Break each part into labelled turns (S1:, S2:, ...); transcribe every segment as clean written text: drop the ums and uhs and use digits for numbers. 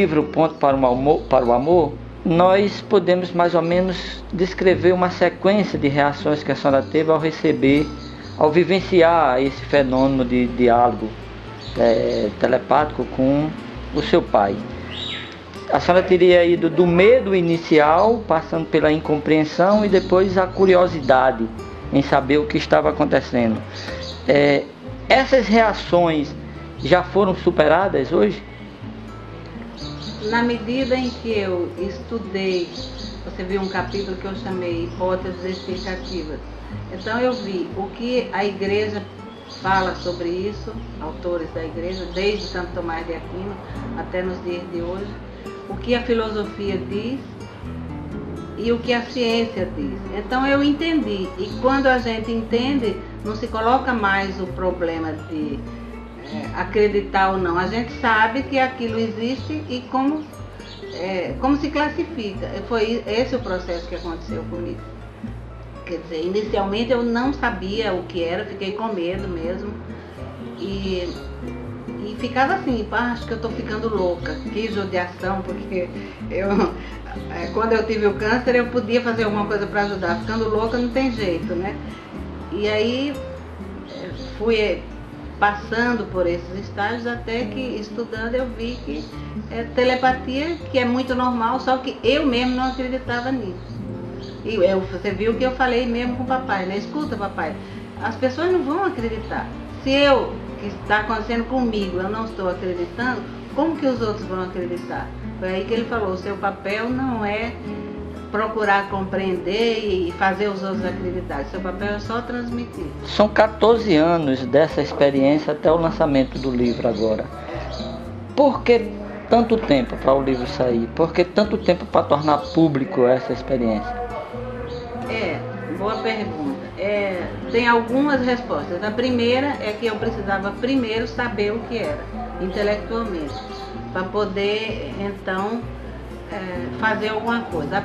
S1: livro Ponto para o Amor, nós podemos mais ou menos descrever uma sequência de reações que a senhora teve ao receber, ao vivenciar esse fenômeno de diálogo telepático com o seu pai. A senhora teria ido do medo inicial, passando pela incompreensão e depois a curiosidade em saber o que estava acontecendo. Essas reações já foram superadas hoje?
S2: Na medida em que eu estudei, você viu um capítulo que eu chamei Hipóteses Explicativas. Então eu vi o que a igreja fala sobre isso, autores da igreja, desde Santo Tomás de Aquino até nos dias de hoje, o que a filosofia diz e o que a ciência diz. Então eu entendi, e quando a gente entende, não se coloca mais o problema de acreditar ou não. A gente sabe que aquilo existe e como se classifica. Foi esse o processo que aconteceu comigo. Quer dizer, inicialmente eu não sabia o que era, fiquei com medo mesmo. E ficava assim, acho que eu estou ficando louca. Que judiação, porque quando eu tive o câncer eu podia fazer alguma coisa para ajudar. Ficando louca não tem jeito, né? E aí fui passando por esses estágios até que, estudando, eu vi que telepatia, que é muito normal, só que eu mesmo não acreditava nisso. E você viu que eu falei mesmo com o papai, né? Escuta, papai, as pessoas não vão acreditar. Se que está acontecendo comigo, eu não estou acreditando, como que os outros vão acreditar? Foi aí que ele falou, o seu papel não é procurar compreender e fazer os outros acreditar. Seu papel é só transmitir.
S1: São 14 anos dessa experiência até o lançamento do livro agora. Por que tanto tempo para o livro sair? Por que tanto tempo para tornar público essa experiência?
S2: Boa pergunta. Tem algumas respostas. A primeira é que eu precisava primeiro saber o que era, intelectualmente, para poder, então, fazer alguma coisa.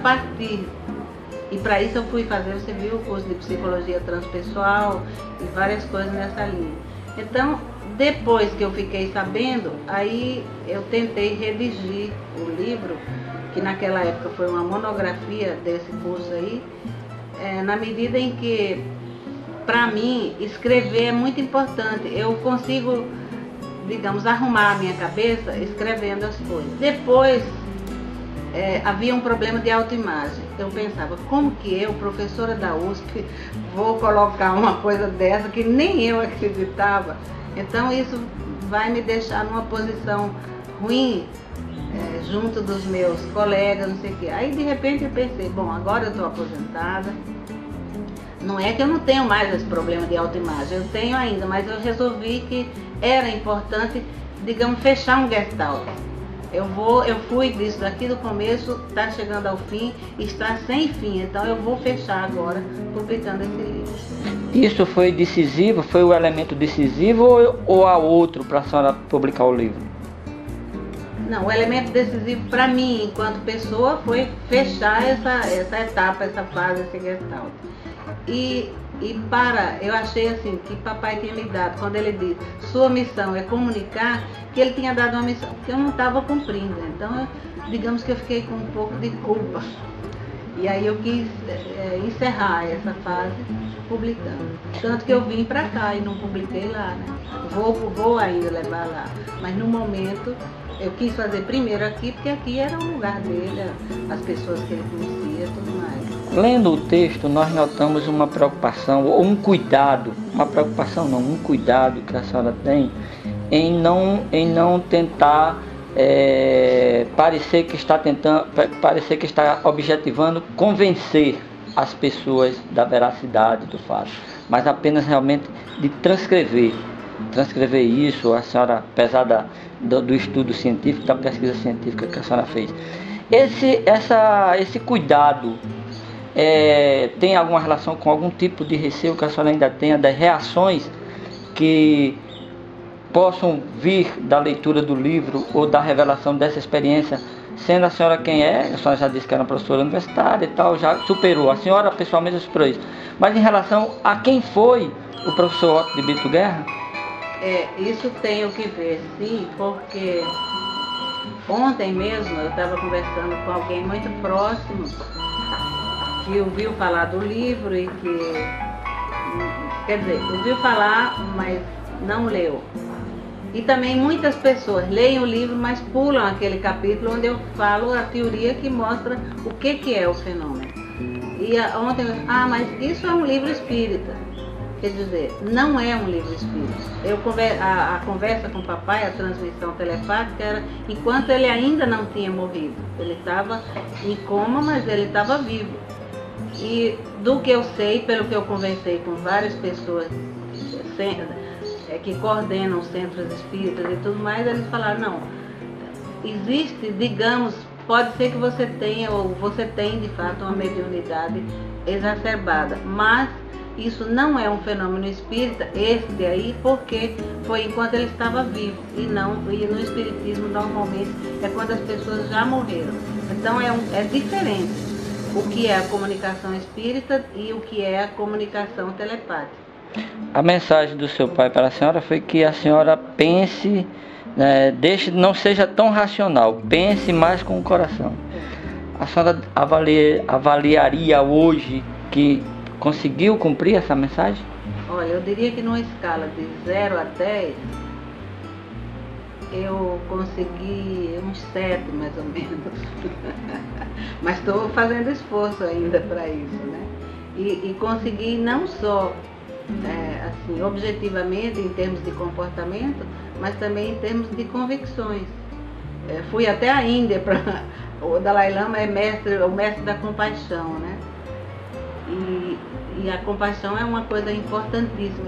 S2: E para isso eu fui fazer, você viu, o curso de psicologia transpessoal e várias coisas nessa linha. Então, depois que eu fiquei sabendo, aí eu tentei redigir o livro, que naquela época foi uma monografia desse curso aí, na medida em que, para mim, escrever é muito importante. Eu consigo, digamos, arrumar a minha cabeça escrevendo as coisas. Depois, havia um problema de autoimagem. Eu pensava, como que eu, professora da USP, vou colocar uma coisa dessa que nem eu acreditava? Então isso vai me deixar numa posição ruim, junto dos meus colegas, não sei o quê. Aí de repente eu pensei, bom, agora eu estou aposentada. Não é que eu não tenho mais esse problema de autoimagem, eu tenho ainda, mas eu resolvi que era importante, digamos, fechar um gestalt. Eu fui disso daqui do começo, está chegando ao fim, está sem fim, então eu vou fechar agora publicando esse livro.
S1: Isso foi decisivo, foi o elemento decisivo ou há outro para a senhora publicar o livro?
S2: Não, o elemento decisivo para mim, enquanto pessoa, foi fechar essa etapa, essa fase, esse gestalt. Eu achei assim, que papai tinha me dado, quando ele disse, sua missão é comunicar, que ele tinha dado uma missão que eu não estava cumprindo. Então, digamos que eu fiquei com um pouco de culpa. E aí eu quis encerrar essa fase publicando. Tanto que eu vim para cá e não publiquei lá, né? Vou ainda levar lá. Mas no momento, eu quis fazer primeiro aqui, porque aqui era o lugar dele, as pessoas que ele conhecia e tudo mais.
S1: Lendo o texto, nós notamos uma preocupação, ou um cuidado, um cuidado que a senhora tem em não tentar parecer que está objetivando convencer as pessoas da veracidade do fato, mas apenas realmente de transcrever isso. A senhora, apesar do estudo científico, da pesquisa científica que a senhora fez, esse cuidado tem alguma relação com algum tipo de receio que a senhora ainda tenha das reações que possam vir da leitura do livro ou da revelação dessa experiência, sendo a senhora quem é? A senhora já disse que era uma professora universitária e tal, já superou, a senhora pessoalmente superou isso, mas em relação a quem foi o professor Otto de Brito Guerra?
S2: Isso tem o que ver, sim, porque Ontem mesmo eu estava conversando com alguém muito próximo que ouviu falar do livro e que, quer dizer, ouviu falar, mas não leu. E também muitas pessoas leem o livro, mas pulam aquele capítulo onde eu falo a teoria que mostra o que é o fenômeno. E ontem eu disse, mas isso é um livro espírita. Quer dizer, não é um livro espírita. A conversa com o papai, a transmissão telepática, era enquanto ele ainda não tinha morrido. Ele estava em coma, mas ele estava vivo. E do que eu sei, pelo que eu conversei com várias pessoas que coordenam centros espíritas e tudo mais, eles falaram, não, existe, digamos, pode ser que você tenha, ou você tem de fato uma mediunidade exacerbada, mas isso não é um fenômeno espírita, esse aí, porque foi enquanto ele estava vivo, e no espiritismo normalmente é quando as pessoas já morreram. Então é diferente o que é a comunicação espírita e o que é a comunicação telepática.
S1: A mensagem do seu pai para a senhora foi que a senhora pense, não seja tão racional, pense mais com o coração. A senhora avaliaria hoje que conseguiu cumprir essa mensagem?
S2: Olha, eu diria que numa escala de 0 a 10, eu consegui uns 7 mais ou menos. Mas estou fazendo esforço ainda para isso, né? E consegui não só assim, objetivamente em termos de comportamento, mas também em termos de convicções. Fui até a Índia, o Dalai Lama é o mestre da compaixão, né? E a compaixão é uma coisa importantíssima.